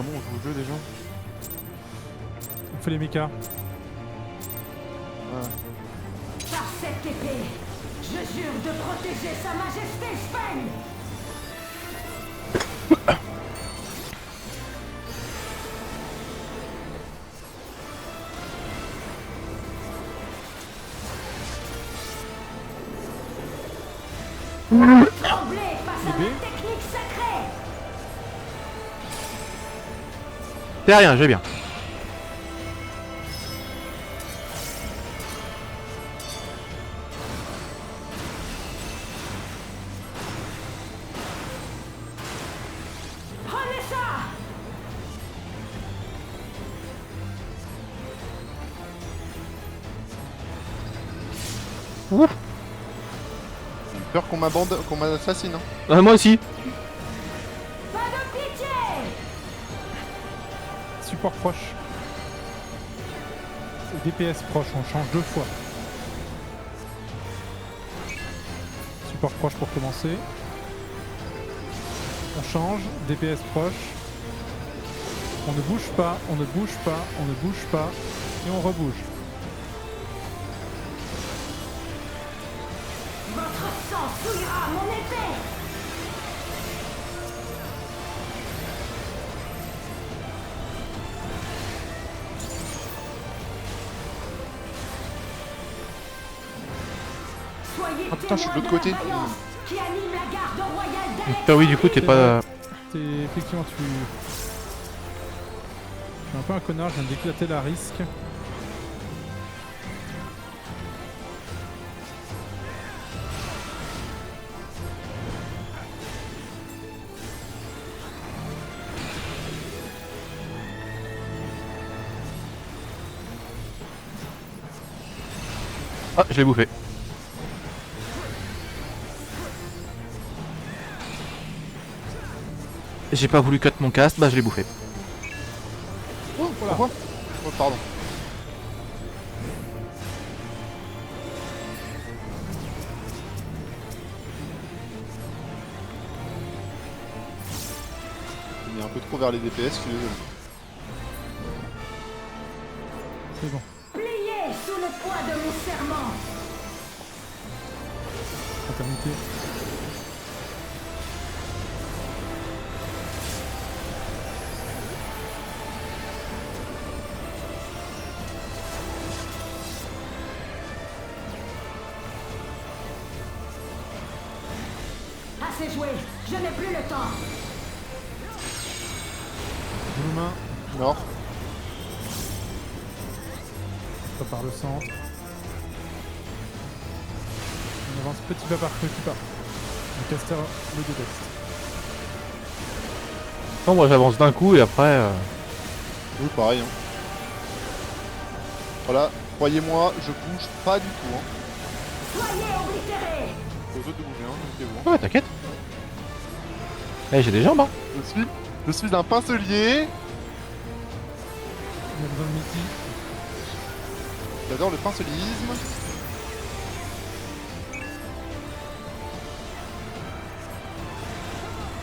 Comment on joue au jeu déjà? On fait les mechas. Ouais. Par cette épée, je jure de protéger Sa Majesté Sven. Tremblez face à Bébé. ma technique sacrée. C'est rien, j'ai bien. Prenez ça. J'ai peur qu'on m'abandonne, qu'on m'assassine. Hein. Moi aussi. Pas de pitié. Support proche. Et DPS proche, on change 2 fois. Support proche pour commencer. On change, DPS proche. On ne bouge pas, on ne bouge pas, on ne bouge pas. Et on rebouge. Votre sang souillera mon épée. Soyez Ah putain, je suis de l'autre témoins côté. la vaillance qui anime la garde royale d'Alexandrie. Ah oui, du coup, t'es pas. Effectivement, tu es un peu un connard, je viens d'éclater la risque. Ah, je l'ai bouffé. J'ai pas voulu cut mon cast, bah je l'ai bouffé. Oh, pourquoi? Oh, pardon. J'ai mis un peu trop vers les DPS, je suis désolé. C'est bon, Pliez sous le poids de mon serment. fraternité. Assez joué, je n'ai plus le temps. Humain, Mort. ça part le centre. On avance petit pas par petit pas. Le caster le déteste. Non, moi j'avance d'un coup et après. Oui, pareil. Hein. Voilà, croyez-moi, je bouge pas du tout. Hein. Soyez oblitérés. Aux autres de bouger, hein, mettez-vous. Ouais, t'inquiète. Eh, j'ai des jambes, hein. Je suis un pincelier. Il y a besoin de Mickey. J'adore le pincelisme.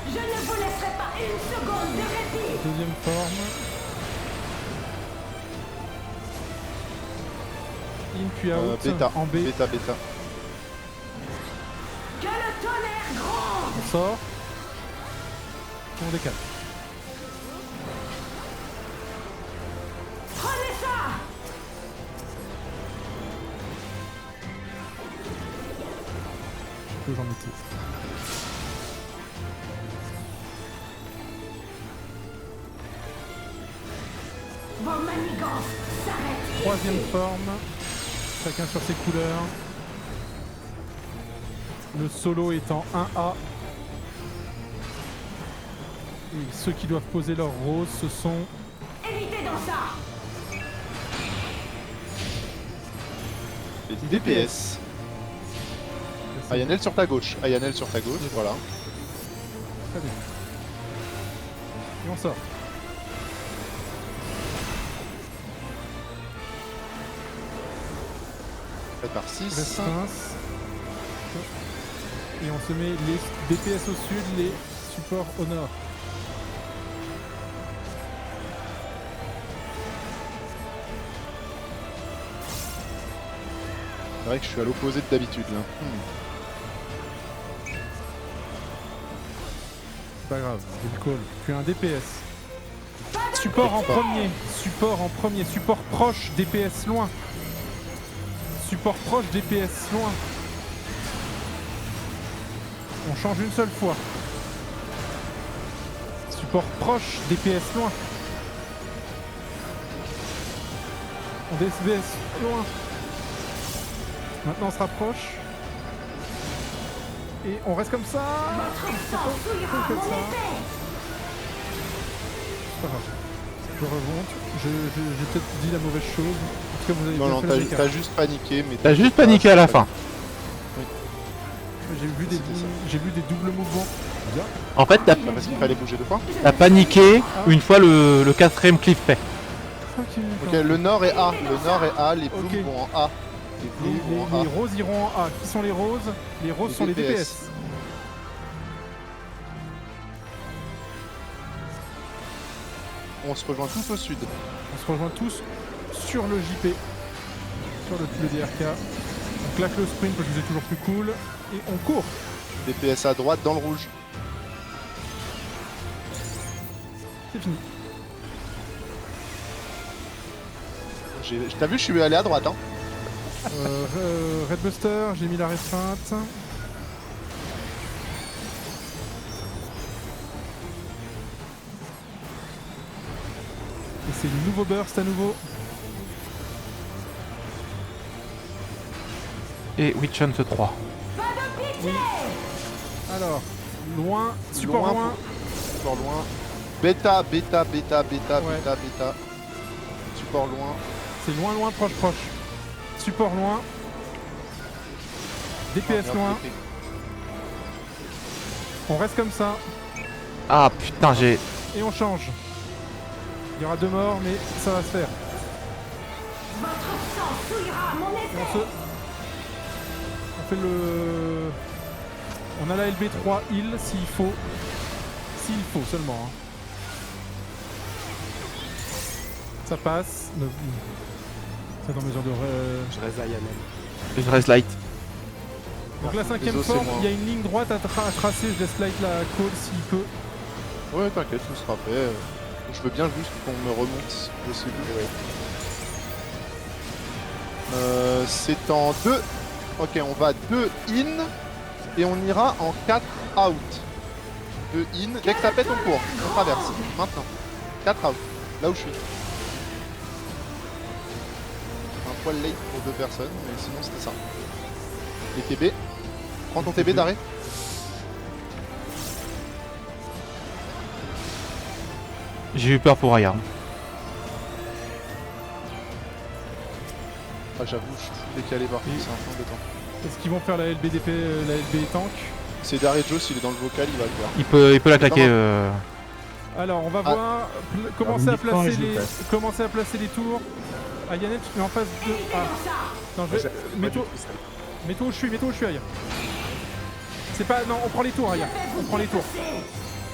Je ne vous laisserai pas une seconde de répit. Deuxième forme. In puis out. Bêta. En B. Bêta, bêta. Que le tonnerre gronde. On sort. Et on décale. Prenez ça. Toujours Mickey. Vos manigances s'arrêtent. Troisième forme. Chacun sur ses couleurs. Le solo est en 1A. Et ceux qui doivent poser leur rose, ce sont Évitez dans ça. Les DPS. Ayanel sur ta gauche. Ayanel sur ta gauche, voilà. Très bien. Et on sort. Fait par 6. Restreinte. Et on se met les DPS au sud, les supports au nord. C'est vrai que je suis à l'opposé de d'habitude là. C'est pas grave, j'ai le call. Tu es un DPS. Support en premier. Support en premier. Support proche, DPS loin. Support proche, DPS loin. On change une seule fois. Support proche, DPS loin. On DPS loin. Maintenant on se rapproche. Et on reste comme ça. Votre sang souillera Comme mon ça. épée. C'est pas grave. Je remonte. J'ai peut-être dit la mauvaise chose. En tout cas, vous avez Non, bien non, fait le décalage. t'as juste paniqué, mais T'as juste paniqué à la fin. J'ai vu des doubles mouvements. Bien. En fait, Bah, parce qu'il fallait bouger deux fois. t'as paniqué une fois le quatrième cliff fait. Tranquille. Ok, le nord est A. Le nord est A, les plumes Ok. vont en A. Les plumes vont en A. Les roses iront en A. Qui sont les roses? Les roses Les sont les DPS. DPS. On se rejoint tous au sud. On se rejoint tous sur le JP. Sur le DRK. On claque le sprint parce que c'est toujours plus cool. Et on court. DPS à droite dans le rouge. C'est fini. T'as vu, je suis allé à droite. Hein. Redbuster, j'ai mis la restreinte. Et c'est le nouveau burst à nouveau. Et Witch Hunt 3. Alors, loin, support Loin, loin. Support loin. Bêta, bêta, bêta, bêta, Ouais. bêta, bêta. Support loin. C'est loin, loin, proche, proche. Support loin. DPS Merde, loin. ok. On reste comme ça Ah putain, j'ai... et on change. Il y aura 2 morts, mais ça va se faire. Votre sang souillera mon Et épée. on fait le... On a la LB3 heal s'il faut. S'il faut seulement. Hein. Ça passe. C'est en mesure de... Je reste à Yanel. Une reste light. Donc la cinquième Désolé, c'est forme, moi. il y a une ligne droite à tracer. Je laisse light la call s'il peut. Ouais, t'inquiète, tout sera fait. Je veux bien juste qu'on me remonte si possible. C'est en 2. Ok, on va 2 in et on ira en 4 out. 2 in. Dès que ça pète, on court. On traverse. Maintenant. 4 out. Là où je suis. Un poil late pour 2 personnes, mais sinon c'était ça. Les TB. Prends ton TB d'arrêt. J'ai eu peur pour Aya. Ah, j'avoue, je suis décalé par contre, c'est un peu embêtant. Est-ce qu'ils vont faire la LBDP, la LB tank? C'est Daré Joe, s'il est dans le vocal, il va le faire. Il peut la claquer. Alors on va Ah. voir, commencer, Ah, à vous me dites quand et placer je le les, place. commencer à placer les tours. Ah Yannet, tu mets en face de... Ah, non, je vais... mets-toi où je suis, Aya. C'est pas... Non, on prend les tours, Aya. On prend les tours.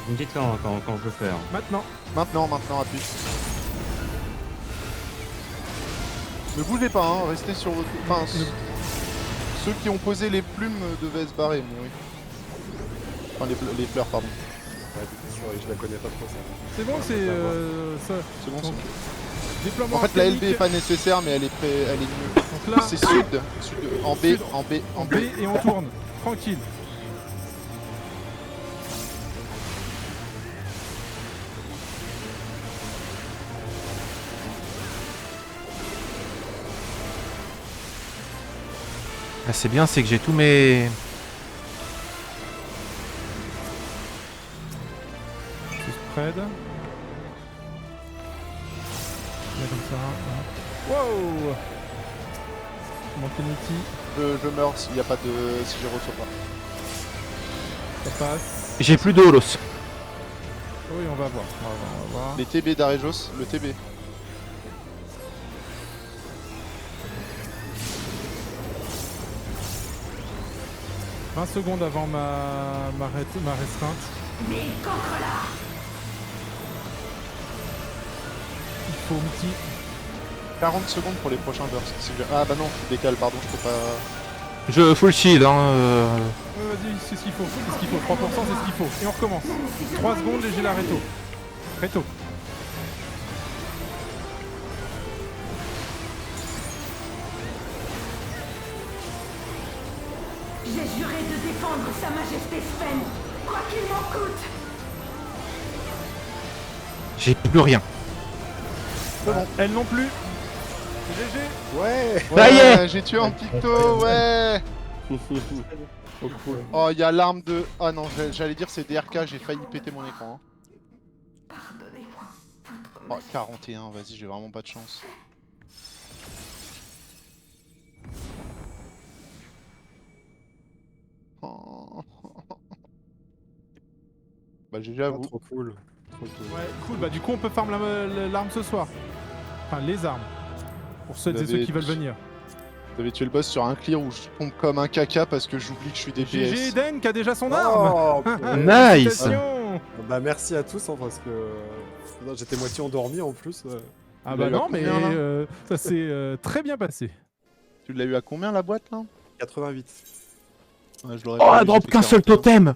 Vous me dites quand je le fais. Hein. Maintenant. Maintenant, appuie. Ne bougez pas, hein, restez sur votre... Enfin, ceux qui ont posé les plumes devaient se barrer, mais oui. Enfin, les fleurs, pardon. Ouais, c'est sûr, je la connais pas trop ça. C'est bon, c'est... ça. C'est bon, Donc, c'est déploiement bon. En fait, la LB arcanique. est pas nécessaire, mais elle est mieux. Donc là, C'est sud, en B, Sud. en B, en B et on tourne. Tranquille. Là, c'est bien, c'est que j'ai tous mes... Je spread. Là comme ça. Hein. Wow. Manque une outil. Je meurs s'il n'y a pas de... si je reçois pas. Ça passe. J'ai plus de holos. Oui, on va voir. On va voir. Les TB d'Arejos, le TB. « 20 secondes avant ma restreinte. Mais contre là. Il faut outil. 40 secondes pour les prochains bursts. Ah bah non, tu décales, pardon, je peux pas... Je full shield, hein. Vas-y, c'est ce qu'il faut. C'est ce qu'il faut. 3%, c'est ce qu'il faut. Et on recommence. 3 secondes et j'ai la réto. Réto. J'ai juré de défendre Sa Majesté Sven, quoi qu'il m'en coûte. J'ai plus rien. Elle non plus. GG. Ouais. Ça y est. J'ai tué en picto, ouais. Oh, cool. Oh, il y a l'arme de... Ah non, j'allais dire c'est DRK, j'ai failli péter mon écran. Hein. Oh, 41, vas-y, j'ai vraiment pas de chance. Oh. Bah GG à Ah, vous. trop cool. Trop cool. Ouais, cool. Bah du coup, on peut farm l'arme ce soir. Enfin, les armes. Pour ceux et ceux qui veulent venir. Vous avez tué le boss sur un clear où je tombe comme un caca parce que j'oublie que je suis DPS. GG Eden qui a déjà son arme. Oh, Nice. Félicitations. bah merci à tous hein, parce que non, j'étais moitié endormi en plus. Ah Tu bah l'as eu à non, mais combien, là ça s'est très bien passé. Tu l'as eu à combien la boîte là? 88. Ouais, je l'aurais Oh, pas elle eu, drop j'ai fait qu'un seul 41. totem.